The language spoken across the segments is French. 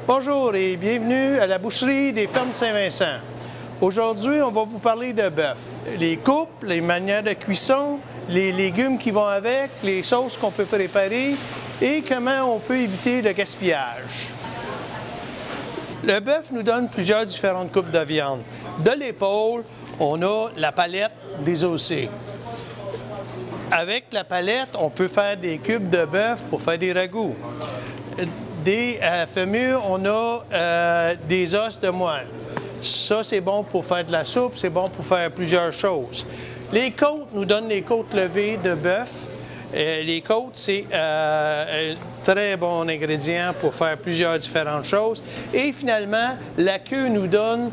Bonjour et bienvenue à la boucherie des Fermes Saint-Vincent. Aujourd'hui, on va vous parler de bœuf. Les coupes, les manières de cuisson, les légumes qui vont avec, les sauces qu'on peut préparer et comment on peut éviter le gaspillage. Le bœuf nous donne plusieurs différentes coupes de viande. De l'épaule, on a la palette désossée. Avec la palette, on peut faire des cubes de bœuf pour faire des ragoûts. Des fémurs, on a des os de moelle. Ça, c'est bon pour faire de la soupe, c'est bon pour faire plusieurs choses. Les côtes nous donnent les côtes levées de bœuf. Les côtes, c'est un très bon ingrédient pour faire plusieurs différentes choses. Et finalement, la queue nous donne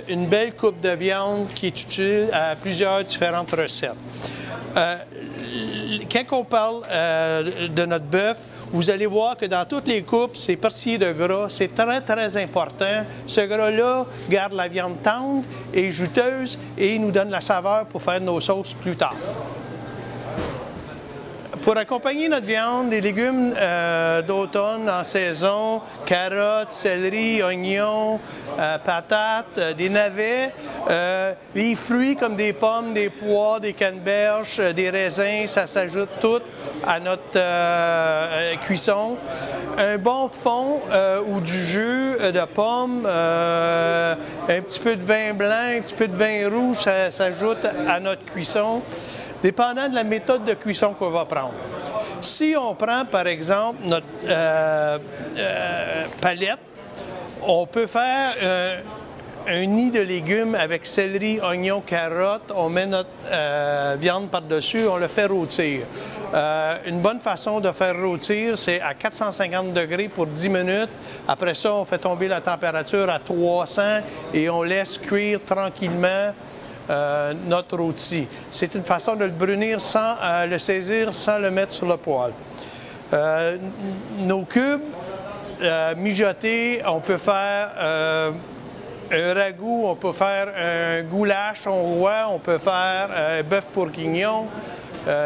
une belle coupe de viande qui est utile à plusieurs différentes recettes. Quand on parle de notre bœuf, vous allez voir que dans toutes les coupes, c'est persillé de gras. C'est très, très important. Ce gras-là garde la viande tendre et juteuse et il nous donne la saveur pour faire nos sauces plus tard. Pour accompagner notre viande, des légumes d'automne en saison, carottes, céleri, oignons, patates, des navets, les fruits comme des pommes, des pois, des canneberges, des raisins, ça s'ajoute tout à notre cuisson. Un bon fond ou du jus de pommes, un petit peu de vin blanc, un petit peu de vin rouge, ça s'ajoute à notre cuisson, dépendant de la méthode de cuisson qu'on va prendre. Si on prend, par exemple, notre palette, on peut faire un nid de légumes avec céleri, oignons, carottes. On met notre viande par-dessus, on le fait rôtir. Une bonne façon de faire rôtir, c'est à 450 degrés pour 10 minutes. Après ça, on fait tomber la température à 300 et on laisse cuire tranquillement notre rôti. C'est une façon de le brunir sans le saisir, sans le mettre sur le poêle. Nos cubes mijotés, on peut faire un ragoût, on peut faire un goulash hongrois, on peut faire un bœuf bourguignon.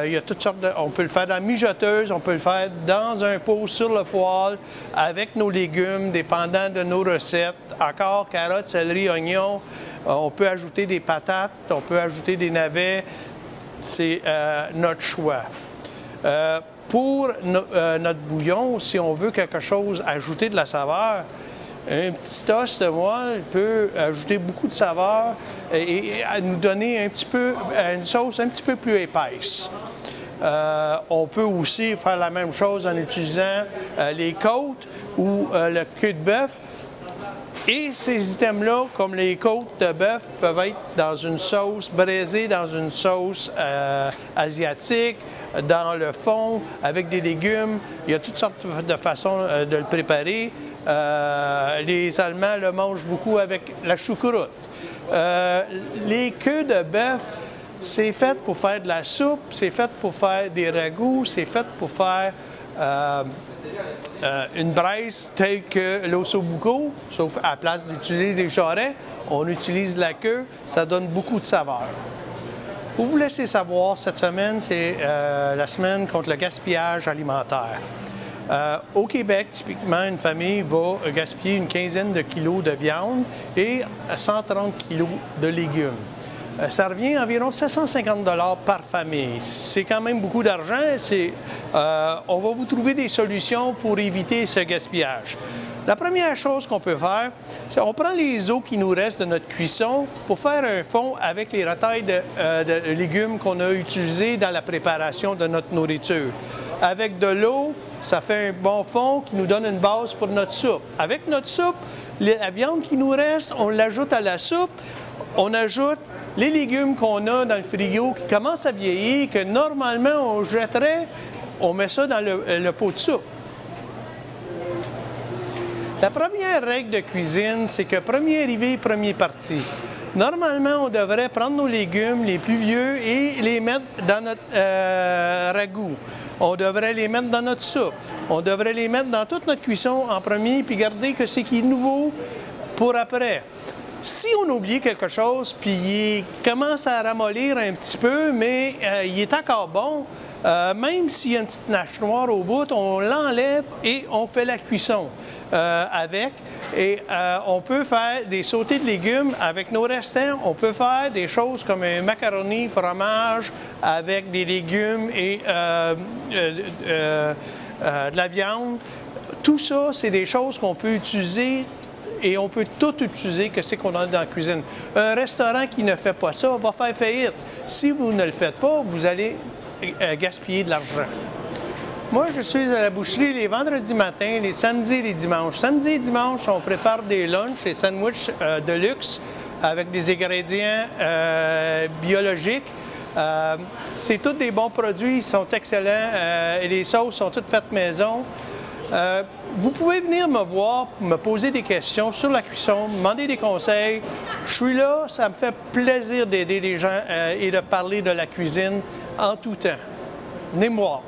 Il y a toutes sortes de... On peut le faire dans la mijoteuse, on peut le faire dans un pot sur le poêle avec nos légumes, dépendant de nos recettes. Encore carottes, céleri, oignons. On peut ajouter des patates, on peut ajouter des navets. C'est notre choix. Pour notre bouillon, si on veut quelque chose, ajouter de la saveur, un petit os de moelle peut ajouter beaucoup de saveur et nous donner un petit peu une sauce un petit peu plus épaisse. On peut aussi faire la même chose en utilisant les côtes ou le queue de bœuf. Et ces items-là, comme les côtes de bœuf, peuvent être dans une sauce braisée, dans une sauce asiatique, dans le fond, avec des légumes. Il y a toutes sortes de façons de le préparer. Les Allemands le mangent beaucoup avec la choucroute. Les queues de bœuf, c'est fait pour faire de la soupe, c'est fait pour faire des ragoûts, c'est fait pour faire une braise telle que l'ossobuco, sauf à la place d'utiliser des jarrets, on utilise la queue, ça donne beaucoup de saveur. Pour vous laisser savoir, cette semaine, c'est la semaine contre le gaspillage alimentaire. Au Québec, typiquement, une famille va gaspiller une quinzaine de kilos de viande et 130 kilos de légumes. Ça revient à environ 750 $ par famille. C'est quand même beaucoup d'argent. On va vous trouver des solutions pour éviter ce gaspillage. La première chose qu'on peut faire, c'est qu'on prend les os qui nous restent de notre cuisson pour faire un fond avec les retailles de légumes qu'on a utilisés dans la préparation de notre nourriture. Avec de l'eau, ça fait un bon fond qui nous donne une base pour notre soupe. Avec notre soupe, la viande qui nous reste, on l'ajoute à la soupe. On ajoute les légumes qu'on a dans le frigo qui commencent à vieillir, que normalement on jetterait, on met ça dans le pot de soupe. La première règle de cuisine, c'est que premier arrivé, premier parti. Normalement, on devrait prendre nos légumes les plus vieux et les mettre dans notre ragoût. On devrait les mettre dans notre soupe. On devrait les mettre dans toute notre cuisson en premier, puis garder que ce qui est nouveau pour après. Si on oublie quelque chose, puis il commence à ramollir un petit peu, mais il est encore bon, même s'il y a une petite tache noire au bout, on l'enlève et on fait la cuisson avec. Et on peut faire des sautés de légumes avec nos restants. On peut faire des choses comme un macaroni fromage avec des légumes et de la viande. Tout ça, c'est des choses qu'on peut utiliser et on peut tout utiliser que c'est qu'on a dans la cuisine. Un restaurant qui ne fait pas ça va faire faillite. Si vous ne le faites pas, vous allez gaspiller de l'argent. Moi, je suis à la boucherie les vendredis matins, les samedis et les dimanches. Samedi et dimanche, on prépare des lunchs et sandwichs de luxe avec des ingrédients biologiques. C'est tous des bons produits, ils sont excellents et les sauces sont toutes faites maison. Vous pouvez venir me voir, me poser des questions sur la cuisson, demander des conseils. Je suis là, ça me fait plaisir d'aider les gens et de parler de la cuisine en tout temps. Venez me voir.